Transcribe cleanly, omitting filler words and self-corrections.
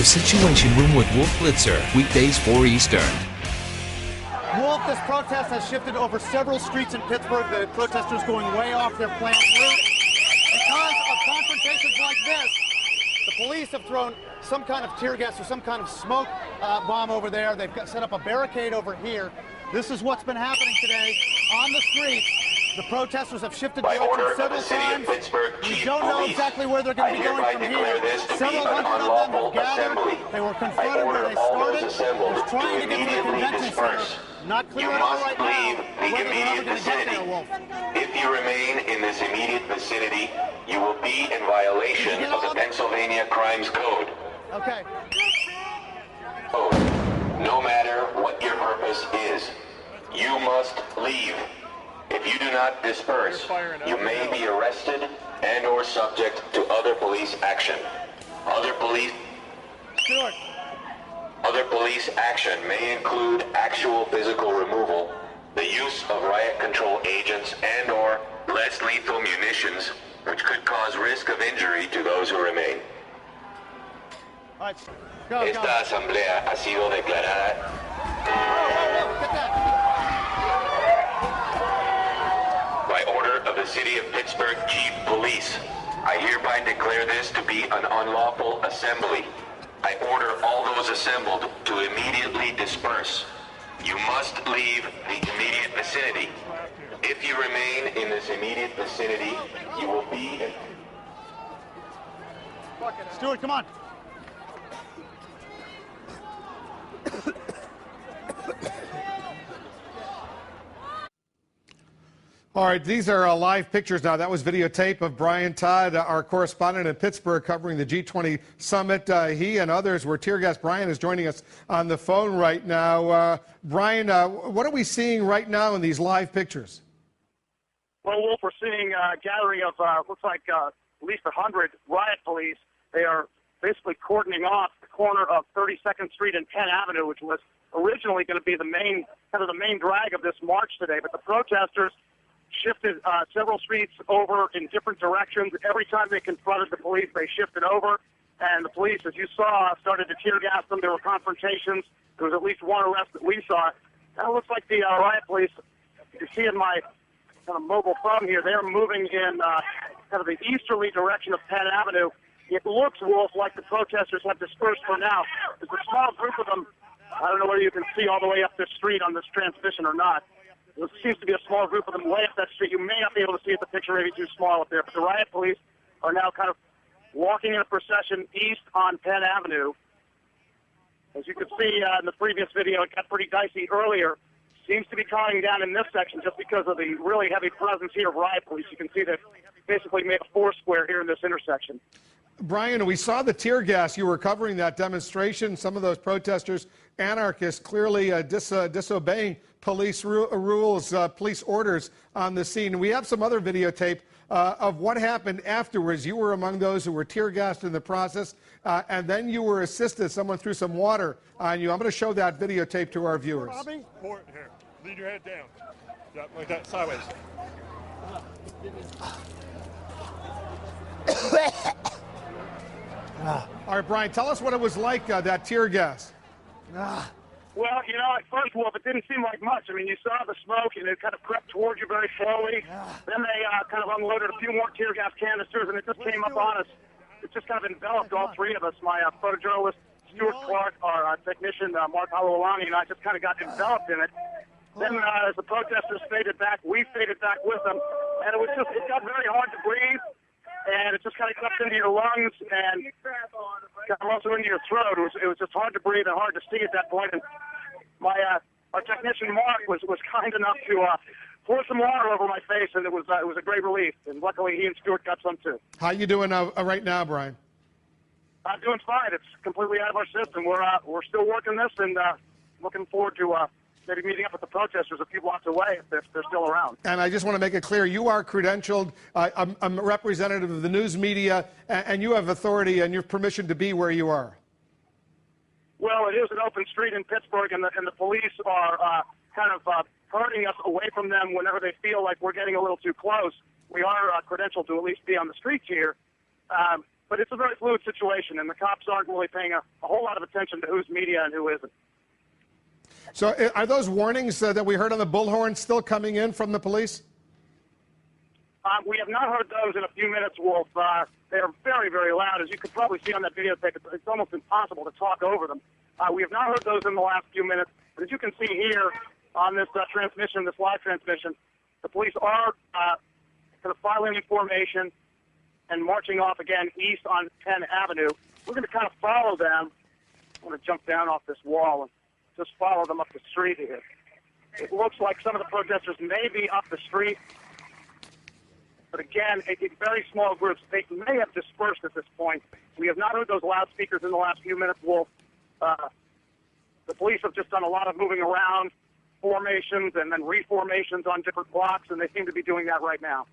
The Situation Room with Wolf Blitzer, weekdays 4 Eastern. Wolf, this protest has shifted over several streets in Pittsburgh. The protesters going way off their planned route. Because of confrontations like this, the police have thrown some kind of tear gas or some kind of smoke bomb over there. They've set up a barricade over here. This is what's been happening today on the streets. The protesters have shifted directions several times. We don't know exactly where they're going to be going from here. Several hundred of them have gathered. They were confronted where they started. They're trying to get to the convention center. Not clear at all right now whether they're ever going to get there, Wolf. If you remain in this immediate vicinity, you will be in violation of the Pennsylvania Crimes Code. Okay. No matter what your purpose is, you must leave. If you do not disperse, you may be arrested and or subject to other police action. Other police action may include actual physical removal, the use of riot control agents and or less lethal munitions, which could cause risk of injury to those who remain. Esta asamblea ha sido declarada. By order of the City of Pittsburgh Chief Police, I hereby declare this to be an unlawful assembly. I order all those assembled to immediately disperse. You must leave the immediate vicinity. If you remain in this immediate vicinity, you will be in... Stuart, come on. All right, these are live pictures now. That was videotape of Brian Todd, our correspondent in Pittsburgh, covering the G20 summit. He and others were tear gassed. Brian is joining us on the phone right now. Brian, what are we seeing right now in these live pictures? Well, Wolf, we're seeing a gathering of, looks like at least 100 riot police. They are basically cordoning off the corner of 32nd Street and Penn Avenue, which was originally going to be the main drag of this march today. But the protesters shifted several streets over in different directions. Every time they confronted the police, they shifted over. And the police, as you saw, started to tear gas them. There were confrontations. There was at least one arrest that we saw. And it looks like the riot police, you see in my kind of mobile phone here, they're moving in kind of the easterly direction of Penn Avenue. It looks, Wolf, like the protesters have dispersed for now. There's a small group of them. I don't know whether you can see all the way up this street on this transmission or not. There seems to be a small group of them way up that street. You may not be able to see it. The picture may be too small up there. But the riot police are now kind of walking in a procession east on Penn Avenue. As you could see in the previous video, it got pretty dicey earlier. Seems to be calming down in this section just because of the really heavy presence here of riot police. You can see that basically made a four square here in this intersection. Brian, we saw the tear gas. You were covering that demonstration. Some of those protesters, anarchists, clearly disobeying police rules, police orders on the scene. We have some other videotape of what happened afterwards. You were among those who were tear gassed in the process, and then you were assisted. Someone threw some water on you. I'm going to show that videotape to our viewers. Bobby? More here. Lean your head down. Yeah, like that, sideways. All right, Brian, tell us what it was like, that tear gas. Well, you know, at first, Wolf, it didn't seem like much. I mean, you saw the smoke, and it kind of crept towards you very slowly. Then they kind of unloaded a few more tear gas canisters, and it just came up on us. It just kind of enveloped all three of us. My photojournalist, Stuart Clark, our technician, Mark Halawalani, and I just kind of got enveloped in it. Then as the protesters faded back, we faded back with them, and it got very hard to breathe. And it just kind of crept into your lungs and got also into your throat. It was just hard to breathe and hard to see at that point. And our technician Mark was kind enough to pour some water over my face, and it was a great relief. And luckily, he and Stuart got some too. How you doing right now, Brian? I'm doing fine. It's completely out of our system. We're still working this, and looking forward to maybe meeting up with the protesters a few blocks away if they're still around. And I just want to make it clear, you are credentialed. I'm a representative of the news media, and you have authority and your permission to be where you are. Well, it is an open street in Pittsburgh, and the police are kind of herding us away from them whenever they feel like we're getting a little too close. We are credentialed to at least be on the streets here. But it's a very fluid situation, and the cops aren't really paying a whole lot of attention to who's media and who isn't. So are those warnings that we heard on the bullhorn still coming in from the police? We have not heard those in a few minutes, Wolf. They are very, very loud. As you could probably see on that videotape, it's almost impossible to talk over them. We have not heard those in the last few minutes. But as you can see here on this transmission, this live transmission, the police are kind of filing in formation and marching off again east on 10 Avenue. We're going to kind of follow them. I'm going to jump down off this wall and just follow them up the street here. It looks like some of the protesters may be up the street. But again, in very small groups. They may have dispersed at this point. We have not heard those loudspeakers in the last few minutes, Wolf. The police have just done a lot of moving around, formations and then reformations on different blocks, and they seem to be doing that right now.